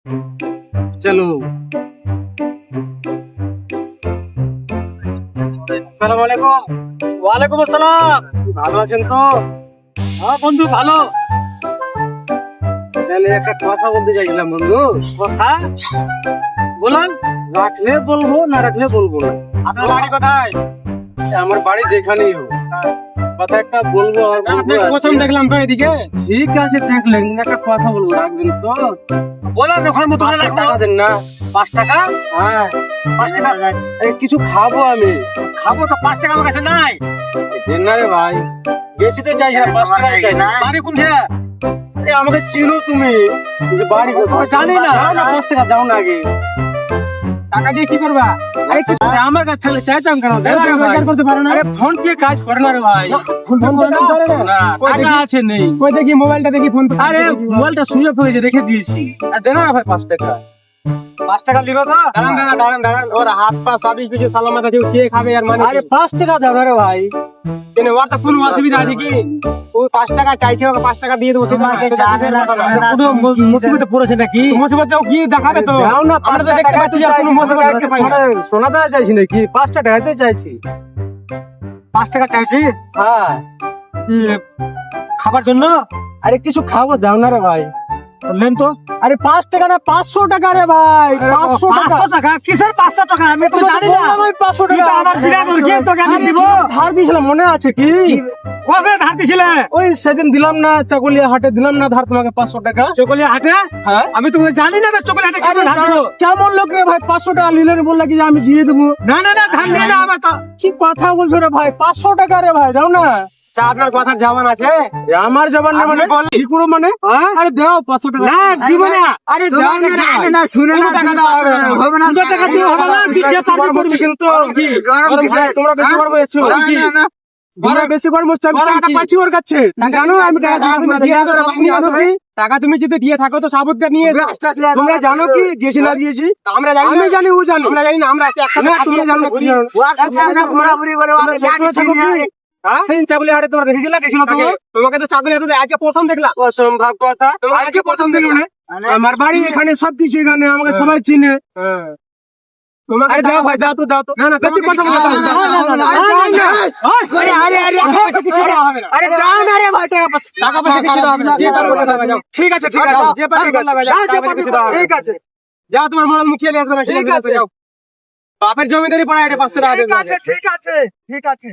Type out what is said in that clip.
চলো। আসসালামু আলাইকুম। ওয়ালাইকুম আসসালাম। ভালো আছেন তো? হ্যাঁ বন্ধু ভালো। তাহলে একটা কথা বলতে চাইছিলাম বন্ধু। কথা বলুন। রাখলে বলবো, না রাখলে বলবো না। আপনার বাড়ি কোথায়? আমার বাড়ি যেখানেই হোক, কথা একটা বলবো। আর বলবো আপনাকে আছে। প্রথম দেখলাম তো এদিকে। ঠিক আছে দেখলেন, একটা কথা বলবো, রাখবেন তো? বলুন ওখানে মতো 5 টাকা দেন না। 5 টাকা। হ্যাঁ 5 টাকা এই কিছু খাবো আমি। খাবো তো 5 টাকা আমার কাছে নাই। দেন না রে ভাই, বেশি তো চাইছি না, 5 টাকাই চাইছি। বাড়ি কোনটা? এই আমাকে চিনো তুমি, কিন্তু বাড়ি কোথায় জানি না। দাও না, 5 টাকা দাও না আগে। টাকা দিয়ে কি করবা? আরে কিছু আমার কাছে থাকলে চাইতাম কেন? দেন না রে ভাই। রোজগার করতে পারো না? আরে ফোন পে কাজ করে না রে ভাই। ফোন করে না? না, কই টাকা দেখি? আছে নেই। কই দেখি মোবাইলটা দেখি ফোন। আরে মোবাইলটা সুইচ অফ হয়ে গেছে, রেখে দিয়েছি। আর দেন না ভাই 5 টাকা। 5 টাকা দিবা তো? দাঁড়ান। ওর হাত পা সবই কিছু সালামাত আছে, চেয়ে খাবে আর মানে। আরে 5 টাকা দাও না রে ভাই। কেন ওটা শুনো, অসুবিধা আছে কি? ও 5 টাকা চাইছে, ওকে 5 টাকা দিয়ে দেবো। মুসিবতে পড়েছে নাকি? মুসিবতে কি দেখাবে তো? দাও না, আমরা 5 তো দেখতে পাচ্ছি যে কোনো মুসিবত দেখতে পাই না। সোনা দাওয়া চাইছি নাকি? 5 টাকাতে চাইছি। 5 টাকা চাইছি হ্যাঁ, কি খাবার জন্য? আরে কিছু খাবো, দাও না রে ভাই। বললেন তো আরে 5 টাকা না, 500 টাকা রে ভাই। 500 টাকা। 500 টাকা? কিসের 500 টাকা? আমি তো জানি না। আমি 500 তুই টাকা তো আমার বিরাট কি তোকে আমি দিব? ধার দিয়েছিলাম, মনে আছে কি? কবে ধার দিছিলে? ওই সেদিন দিলাম না, চাকুলিয়া হাটে দিলাম না ধার তোমাকে 500 টাকা। চকলিয়া হাটে? হ্যাঁ। আমি তো জানি না চকলিয়া হাটে আরে কেন ধার দিলো। কেমন লোক রে ভাই, 500 টাকা নিলেন, বললা কি যে আমি দিয়ে দেবো। না ধার নিয়ে না আমার তো। কি কথা বলছো রে ভাই? 500 টাকা রে ভাই, দাও না। চা আপনার কথার জবান আছে? এ আমার জবান না মানে? আপনি বললেন। কি করো মানে? আরে দাও 500 টাকা। না দিব না। আরে দাও না, জানে না, শুনে না, টাকা দাও, হবে না। হবে না। 2 টাকা দিয়ে হবে না, কি যে পারবি করবি। কিন্তু কি? গরম গরম কিসে? ভাই, তোমরা বেশি গরম হয়েছো। গরম কি? তোমরা বেশি গরম হচ্ছে, আমি গরম টাকা কি? পাচ্ছি ওর কাছে। তুমি জানো আমি টাকা তুমি দিয়ে দিয়ে দেবো, দাও, আপনি জানো কি? টাকা তুমি যদি দিয়ে থাকো তো সাবুতটা নিয়ে এসো। তোমরা জানো কি দিয়েছি না দিয়েছি? আমরা জানি আমি না। জানি, ও জানো। আমরা জানি না, আমরা একসাথে না, থাকি, তোমরা জানো একসাথে কি? ঘুরি। হ্যাঁ? সেই চাকুলি হাটে তোমরা দেখেছিল, গেছিল তো? তোমাকে তো চাকরি এত আজকে প্রথম দেখলাম। অসম্ভব কথা। আজকে প্রথম দেখলো না? আমার বাড়ি এখানে, সবকিছু এখানে, আমাকে সবাই চিনে। তোমাকে আরে দাও ভাই, দাও তো, দাও তো। না, বেশি কথা বলো না। আরে দাও না রে ভাই, টাকা পয়সা কিছু দেওয়া হবে না। যে পারবে টাকা দাও। ঠিক আছে, ঠিক আছে, যে পারবে টাকা দাও। যাও, যে পারবে টাকা দাও। ঠিক আছে, যাও তোমার মোড়াল মুখিয়ে নিয়ে আসবে না। ঠিক আছে। যাও। বাপের জমিদারি পড়া এটা 500 টাকা ঠিক দেবে। আছে, ঠিক আছে, ঠিক আছে।